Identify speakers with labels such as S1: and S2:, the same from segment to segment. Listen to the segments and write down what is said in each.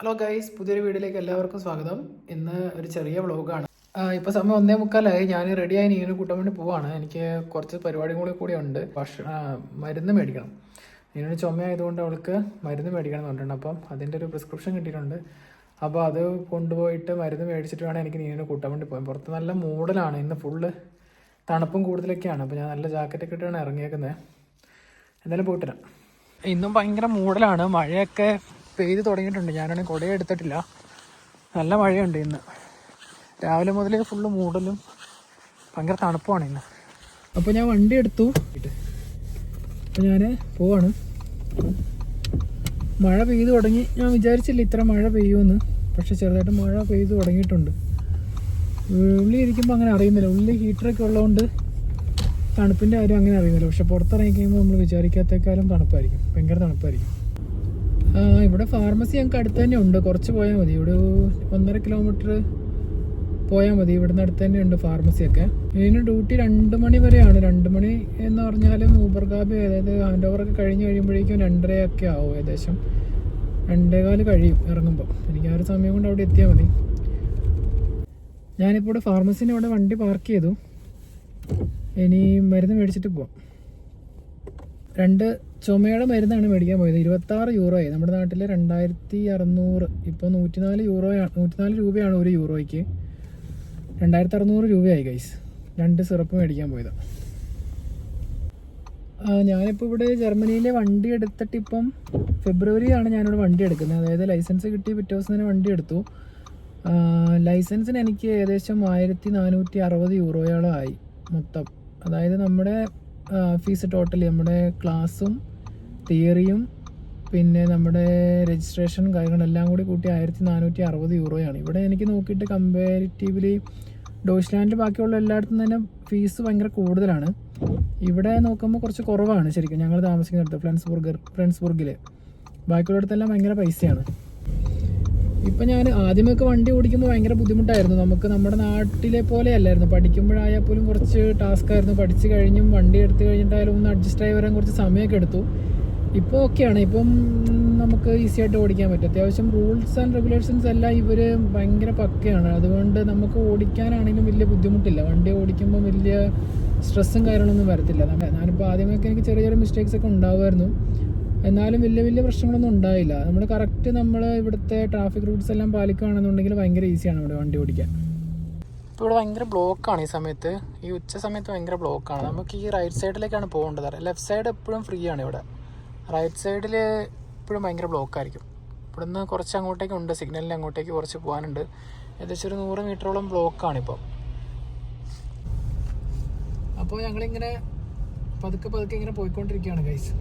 S1: Hello guys, പുതിയൊരു വീഡിയോയിലേക്ക് എല്ലാവർക്കും സ്വാഗതം. ഇന്ന് ഒരു ചെറിയ വ്ളോഗാണ്. ഇപ്പോൾ സമയം 1:45. ഞാൻ റെഡിയായി നീനു കൂട്ടാൻ വേണ്ടി പോവാണ്. എനിക്ക് കുറച്ച് പരിപാടിയും കൂടി ഉണ്ട്. മരുന്ന് മേടിക്കണം. നീനു ചുമയായതുകൊണ്ട് അവൾക്ക് മരുന്ന് മേടിക്കണം എന്ന് പറഞ്ഞിട്ടുണ്ട്. അപ്പം അതിൻ്റെ ഒരു പ്രിസ്ക്രിപ്ഷൻ കിട്ടിയിട്ടുണ്ട്. അപ്പോൾ അത് കൊണ്ടുപോയിട്ട് മരുന്ന് മേടിച്ചിട്ട് വേണം എനിക്ക് നീനു കൂട്ടാൻ വേണ്ടി പോകാൻ. പുറത്ത് നല്ല മൂടലാണ്, ഇന്ന് ഫുള്ള് തണുപ്പും കൂടുതലൊക്കെയാണ്. അപ്പോൾ ഞാൻ നല്ല ജാക്കറ്റൊക്കെ ഇട്ടാണ് ഇറങ്ങിയേക്കുന്നത്. എന്തായാലും പോയിട്ട് വരാം. ഇന്നും ഭയങ്കര മൂടലാണ്, മഴയൊക്കെ പെയ്ത് തുടങ്ങിയിട്ടുണ്ട്. ഞാനാണെങ്കിൽ കുടയും എടുത്തിട്ടില്ല, നല്ല മഴയുണ്ട് ഇന്ന്. രാവിലെ മുതലേ ഫുള്ള് മൂടലും ഭയങ്കര തണുപ്പുമാണ് ഇന്ന്. അപ്പോൾ ഞാൻ വണ്ടി എടുത്തു, അപ്പോൾ ഞാൻ പോവാണ്. മഴ പെയ്തു തുടങ്ങി. ഞാൻ വിചാരിച്ചില്ല ഇത്ര മഴ പെയ്യുമെന്ന്, പക്ഷെ ചെറുതായിട്ട് മഴ പെയ്തു തുടങ്ങിയിട്ടുണ്ട്. ഉള്ളിൽ ഇരിക്കുമ്പോൾ അങ്ങനെ അറിയുന്നില്ല, ഉള്ളിൽ ഹീറ്ററൊക്കെ ഉള്ളതുകൊണ്ട് തണുപ്പിൻ്റെ കാര്യം അങ്ങനെ അറിയുന്നില്ല. പക്ഷെ പുറത്തിറങ്ങി കഴിയുമ്പോൾ നമ്മൾ വിചാരിക്കാത്തേക്കാളും തണുപ്പായിരിക്കും, ഭയങ്കര തണുപ്പായിരിക്കും. ഇവിടെ ഫാർമസി ഞങ്ങൾക്ക് അടുത്ത് തന്നെ ഉണ്ട്, കുറച്ച് പോയാൽ മതി. ഇവിടെ 1.5 കിലോമീറ്റർ പോയാൽ മതി. ഇവിടുന്ന് അടുത്ത് തന്നെ ഉണ്ട് ഫാർമസിയൊക്കെ. ഇതിന് ഡ്യൂട്ടി 2 മണി വരെയാണ്. 2 മണി എന്ന് പറഞ്ഞാലും ഊബർ കാബ്, അതായത് ഹാൻഡ് ഓവറൊക്കെ കഴിഞ്ഞ് കഴിയുമ്പോഴേക്കും 2:30 ഒക്കെ ആവും. ഏകദേശം 2:15 കഴിയും ഇറങ്ങുമ്പോൾ. എനിക്ക് ആ ഒരു സമയം കൊണ്ട് അവിടെ എത്തിയാൽ മതി. ഞാനിപ്പോൾ ഇവിടെ ഫാർമസീൻ്റെ അവിടെ വണ്ടി പാർക്ക് ചെയ്തു. ഇനി മരുന്ന് മേടിച്ചിട്ട് പോവാം. 2 ചുമയുടെ മരുന്നാണ് മേടിക്കാൻ പോയത്. 26 യൂറോയായി. നമ്മുടെ നാട്ടിൽ 2600. ഇപ്പോൾ 104 രൂപയാണ് 1 യൂറോയ്ക്ക്. 2600 രൂപയായി ഗൈസ്. 2 സിറപ്പ് മേടിക്കാൻ പോയതാണ്. ഞാനിപ്പോൾ ഇവിടെ ജർമ്മനിയിലെ വണ്ടി എടുത്തിട്ട് ഇപ്പം ഫെബ്രുവരിയാണ് ഞാനിവിടെ വണ്ടി എടുക്കുന്നത്. അതായത് ലൈസൻസ് കിട്ടി പിറ്റേ ദിവസം തന്നെ വണ്ടി എടുത്തു. ലൈസൻസിന് എനിക്ക് ഏകദേശം 1460 യൂറോയോളം ആയി മൊത്തം. അതായത് നമ്മുടെ ഫീസ് ടോട്ടലി, നമ്മുടെ ക്ലാസ്സും തിയറിയും പിന്നെ നമ്മുടെ രജിസ്ട്രേഷൻ കാര്യങ്ങളെല്ലാം കൂടി കൂട്ടി 1460 യൂറോയാണ്. ഇവിടെ എനിക്ക് നോക്കിയിട്ട് കമ്പാരിറ്റീവ്ലി ഡോയ്ച്ച്ലാൻഡിൽ ബാക്കിയുള്ള എല്ലായിടത്തും തന്നെ ഫീസ് ഭയങ്കര കൂടുതലാണ്. ഇവിടെ നോക്കുമ്പോൾ കുറച്ച് കുറവാണ് ശരിക്കും. ഞങ്ങൾ താമസിക്കുന്നിടത്ത് ഫ്രണ്ട്സ്ബുർഗിൽ, ബാക്കിയുള്ളിടത്തെല്ലാം ഭയങ്കര പൈസയാണ്. ഇപ്പം ഞാൻ ആദ്യമൊക്കെ വണ്ടി ഓടിക്കുമ്പോൾ ഭയങ്കര ബുദ്ധിമുട്ടായിരുന്നു. നമുക്ക് നമ്മുടെ നാട്ടിലെ പോലെ അല്ലായിരുന്നു. പഠിക്കുമ്പോഴായാൽ പോലും കുറച്ച് ടാസ്ക് ആയിരുന്നു. പഠിച്ച് കഴിഞ്ഞും വണ്ടി എടുത്ത് കഴിഞ്ഞിട്ടായാലും ഒന്ന് അഡ്ജസ്റ്റ് ആയി വരാൻ കുറച്ച് സമയമൊക്കെ എടുത്തു. ഇപ്പോൾ ഓക്കെയാണ്. ഇപ്പം നമുക്ക് ഈസി ആയിട്ട് ഓടിക്കാൻ പറ്റും. അത്യാവശ്യം റൂൾസ് ആൻഡ് റെഗുലേഷൻസ് എല്ലാം ഇവർ ഭയങ്കര പക്കയാണ്. അതുകൊണ്ട് നമുക്ക് ഓടിക്കാനാണെങ്കിലും വലിയ ബുദ്ധിമുട്ടില്ല. വണ്ടി ഓടിക്കുമ്പോൾ വലിയ സ്ട്രെസ്സും കാര്യങ്ങളൊന്നും വരത്തില്ല. ഞാനിപ്പോൾ ആദ്യമൊക്കെ എനിക്ക് ചെറിയ ചെറിയ മിസ്റ്റേക്സ് ഒക്കെ ഉണ്ടാവുമായിരുന്നു. എന്നാലും വലിയ പ്രശ്നങ്ങളൊന്നും ഉണ്ടായില്ല. നമ്മൾ കറക്റ്റ് ഇവിടുത്തെ ട്രാഫിക് റൂട്ട്സ് എല്ലാം പാലിക്കുകയാണെന്നുണ്ടെങ്കിൽ ഭയങ്കര ഈസിയാണ് ഇവിടെ വണ്ടി ഓടിക്കാൻ. ഇപ്പോൾ ഇവിടെ ഭയങ്കര ബ്ലോക്കാണ് ഈ സമയത്ത്. ഈ ഉച്ച സമയത്ത് ഭയങ്കര ബ്ലോക്കാണ്. നമുക്ക് ഈ റൈറ്റ് സൈഡിലേക്കാണ് പോകേണ്ടത്. ലെഫ്റ്റ് സൈഡ് എപ്പോഴും ഫ്രീ ആണ്. ഇവിടെ റൈറ്റ് സൈഡിൽ എപ്പോഴും ഭയങ്കര ബ്ലോക്കായിരിക്കും. ഇവിടുന്ന് കുറച്ച് അങ്ങോട്ടേക്ക് ഉണ്ട്, സിഗ്നലിൻ്റെ അങ്ങോട്ടേക്ക് കുറച്ച് പോകാനുണ്ട്. ഏകദേശം ഒരു 100 മീറ്ററോളം ബ്ലോക്കാണിപ്പോൾ. അപ്പോൾ ഞങ്ങളിങ്ങനെ പതുക്കെ ഇങ്ങനെ പോയിക്കൊണ്ടിരിക്കുകയാണ് ഗൈസ്.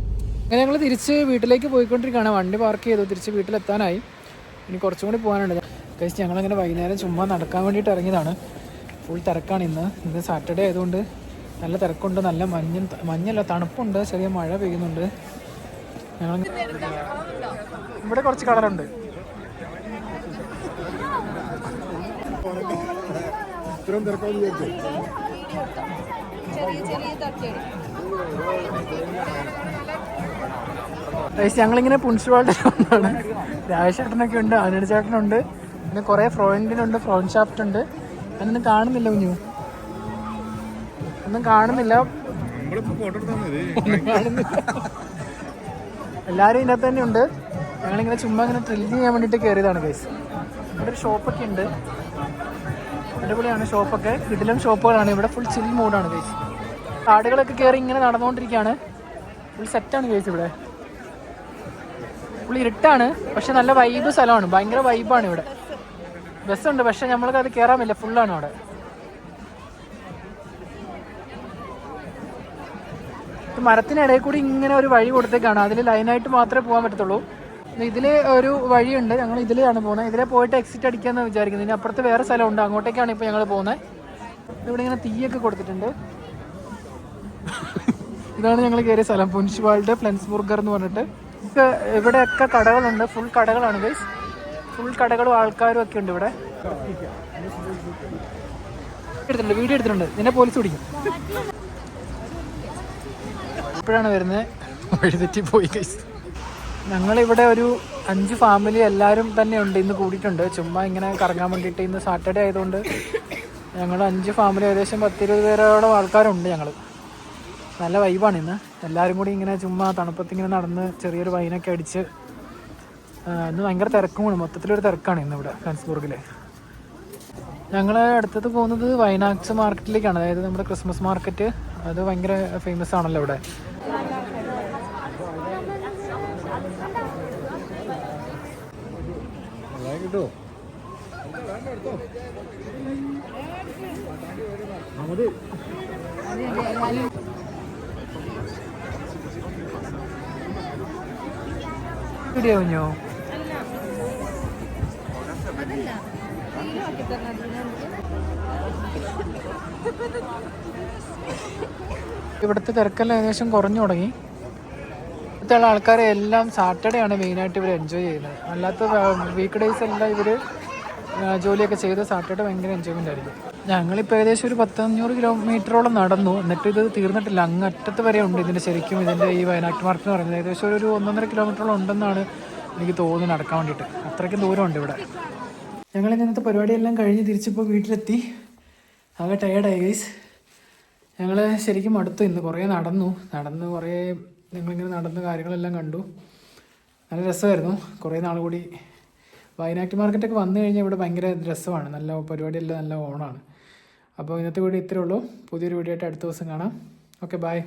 S1: അങ്ങനെ ഞങ്ങൾ തിരിച്ച് വീട്ടിലേക്ക് പോയിക്കൊണ്ടിരിക്കുകയാണ്. വണ്ടി പാർക്ക് ചെയ്തു, തിരിച്ച് വീട്ടിലെത്താനായി. ഇനി കുറച്ചും കൂടി പോകാനുണ്ട് ഗൈസ്. ഞങ്ങളങ്ങനെ വൈകുന്നേരം ചുമ്മാ നടക്കാൻ വേണ്ടിയിട്ട് ഇറങ്ങിയതാണ്. ഫുൾ തിരക്കാണ് ഇന്ന് സാറ്റർഡേ ആയതുകൊണ്ട് നല്ല തിരക്കുണ്ട്. നല്ല മഞ്ഞല്ല, തണുപ്പുണ്ട്, ചെറിയ മഴ പെയ്യുന്നുണ്ട്. ഞങ്ങൾ ഇവിടെ കുറച്ച് കളറുണ്ട്. ഞങ്ങളിങ്ങനെ പുൻഷ്വാൾഡ് വന്നാണ്. രാജേഷേട്ടനൊക്കെ ഉണ്ട്, അനിൽ ചേട്ടനുണ്ട്, പിന്നെ കുറേ ഫ്രോയിൻഡിനുണ്ട്, ഫ്രോൺ ഷാഫ്റ്റ് ഉണ്ട്. ഞാനൊന്നും കാണുന്നില്ല കുഞ്ഞു, ഒന്നും കാണുന്നില്ല. എല്ലാവരും ഇതിനകത്ത് തന്നെ ഉണ്ട്. ഞങ്ങളിങ്ങനെ ചുമ്മാ ഇങ്ങനെ ട്രില്ല് ചെയ്യാൻ വേണ്ടിയിട്ട് കയറിയതാണ് ഗൈസ്. ഇവിടെ ഒരു ഷോപ്പൊക്കെ ഉണ്ട്, അടിപൊളിയാണ് ഷോപ്പൊക്കെ. കിടിലം ഷോപ്പുകളാണ് ഇവിടെ. ഫുൾ ചിൽ മൂഡാണ് ഗൈസ്. കാടുകളൊക്കെ കയറി ഇങ്ങനെ നടന്നുകൊണ്ടിരിക്കുകയാണ്. ഫുൾ സെറ്റാണ് ഗൈസ്. ഇവിടെ ഫുൾ ഇരുട്ടാണ്, പക്ഷെ നല്ല വൈബ് സ്ഥലമാണ്. ഭയങ്കര വൈബാണ് ഇവിടെ. ബസ്സുണ്ട്, പക്ഷെ നമ്മൾക്ക് അത് കയറാൻ പറ്റില്ല, ഫുള്ളാണ് അവിടെ. മരത്തിനിടയിൽ കൂടി ഇങ്ങനെ ഒരു വഴി കൊടുത്തേക്കാണ്. അതിൽ ലൈനായിട്ട് മാത്രമേ പോകാൻ പറ്റത്തുള്ളൂ. ഇതിൽ ഒരു വഴിയുണ്ട്, ഞങ്ങൾ ഇതിലാണ് പോകുന്നത്. ഇതിലെ പോയിട്ട് എക്സിറ്റ് അടിക്കാമെന്ന് വിചാരിക്കുന്നത്. ഇനി അപ്പുറത്ത് വേറെ സ്ഥലമുണ്ട്, അങ്ങോട്ടേക്കാണ് ഇപ്പോൾ ഞങ്ങൾ പോകുന്നത്. ഇവിടെ ഇങ്ങനെ തീയൊക്കെ കൊടുത്തിട്ടുണ്ട്. ഇതാണ് ഞങ്ങൾ കയറിയ സ്ഥലം, പുൻഷ്വാൾഡ് ഫ്ലെൻസ്ബുർഗർ എന്ന് പറഞ്ഞിട്ട്. ഇവിടെയൊക്കെ കടകളുണ്ട്, ഫുൾ കടകളാണ് ഗൈസ്. ഫുൾ കടകളും ആൾക്കാരും ഒക്കെ ഉണ്ട് ഇവിടെ. വീഡിയോ എടുത്തിട്ടുണ്ട്. നിന്നെ പോലീസ് പിടിക്കും. ഇപ്പോഴാണ് വരുന്നത്, വഴിതെറ്റി പോയി ഗൈസ്. ഞങ്ങളിവിടെ ഒരു 5 ഫാമിലി എല്ലാവരും തന്നെ ഉണ്ട്, ഇന്ന് കൂടിയിട്ടുണ്ട്. ചുമ്മാ ഇങ്ങനെ കറങ്ങാൻ വേണ്ടിയിട്ട്. ഇന്ന് സാറ്റർഡേ ആയതുകൊണ്ട് ഞങ്ങൾ 5 ഫാമിലി ഏകദേശം 10-20 പേരോളം ആൾക്കാരുണ്ട്. ഞങ്ങൾ നല്ല വൈബാണ് ഇന്ന്. എല്ലാവരും കൂടി ഇങ്ങനെ ചുമ്മാ തണുപ്പത്തിങ്ങനെ നടന്ന് ചെറിയൊരു വൈനൊക്കെ അടിച്ച്. ഇന്ന് ഭയങ്കര തിരക്കുമാണ്, മൊത്തത്തിലൊരു തിരക്കാണ് ഇന്നിവിടെ ഫ്രാൻസ്ബൂർഗിൽ. ഞങ്ങൾ അടുത്തത് പോകുന്നത് വൈനാക്സ് മാർക്കറ്റിലേക്കാണ്, അതായത് നമ്മുടെ ക്രിസ്മസ് മാർക്കറ്റ്. അത് ഭയങ്കര ഫേമസ് ആണല്ലോ ഇവിടെ. വീഡിയോ കുഞ്ഞോ ഇവിടുത്തെ തിരക്കെല്ലാം ഏകദേശം കുറഞ്ഞു തുടങ്ങി. ഇവിടുത്തെ ആൾക്കാരെ എല്ലാം സാറ്റർഡേ ആണ് മെയിനായിട്ട് ഇവർ എൻജോയ് ചെയ്യുന്നത്. അല്ലാത്ത വീക്ക് ഡേയ്സ് എല്ലാം ഇവർ ജോലിയൊക്കെ ചെയ്ത് സാറ്റർഡേ ഭയങ്കര എൻജോയ്മെൻ്റ് ആയിരിക്കും. ഞങ്ങളിപ്പോൾ ഏകദേശം ഒരു 100-500 കിലോമീറ്ററോളം നടന്നു. എന്നിട്ട് ഇത് തീർന്നിട്ടില്ല, അങ്ങ് അറ്റത്ത് വരെ ഉണ്ട് ഇതിൻ്റെ ശരിക്കും. ഇതിൻ്റെ ഈ വയനാട്ട് മാർക്കറ്റ് എന്ന് പറയുന്നത് ഏകദേശം ഒരു 1.5 കിലോമീറ്ററോളം ഉണ്ടെന്നാണ് എനിക്ക് തോന്നുന്നത് നടക്കാൻ വേണ്ടിയിട്ട്. അത്രയ്ക്കും ദൂരമുണ്ട് ഇവിടെ. ഞങ്ങൾ ഇന്നത്തെ പരിപാടിയെല്ലാം കഴിഞ്ഞ് തിരിച്ചിപ്പോൾ വീട്ടിലെത്തി. ആകെ ടയേർഡായി ഗൈസ്. ഞങ്ങൾ ശരിക്കും അടുത്ത് ഇന്ന് കുറേ നടന്നു കുറേ ഞങ്ങളിങ്ങനെ നടന്ന് കാര്യങ്ങളെല്ലാം കണ്ടു. നല്ല രസമായിരുന്നു. കുറേ നാൾ കൂടി വയനാട്ട് മാർക്കറ്റൊക്കെ വന്നു കഴിഞ്ഞാൽ ഇവിടെ ഭയങ്കര രസമാണ്, നല്ല പരിപാടിയെല്ലാം നല്ല ഓണാണ്. അപ്പോൾ ഇന്നത്തെ വീഡിയോ ഇത്രയേ ഉള്ളൂ. പുതിയൊരു വീഡിയോ ആയിട്ട് അടുത്ത ദിവസം കാണാം. Okay, by.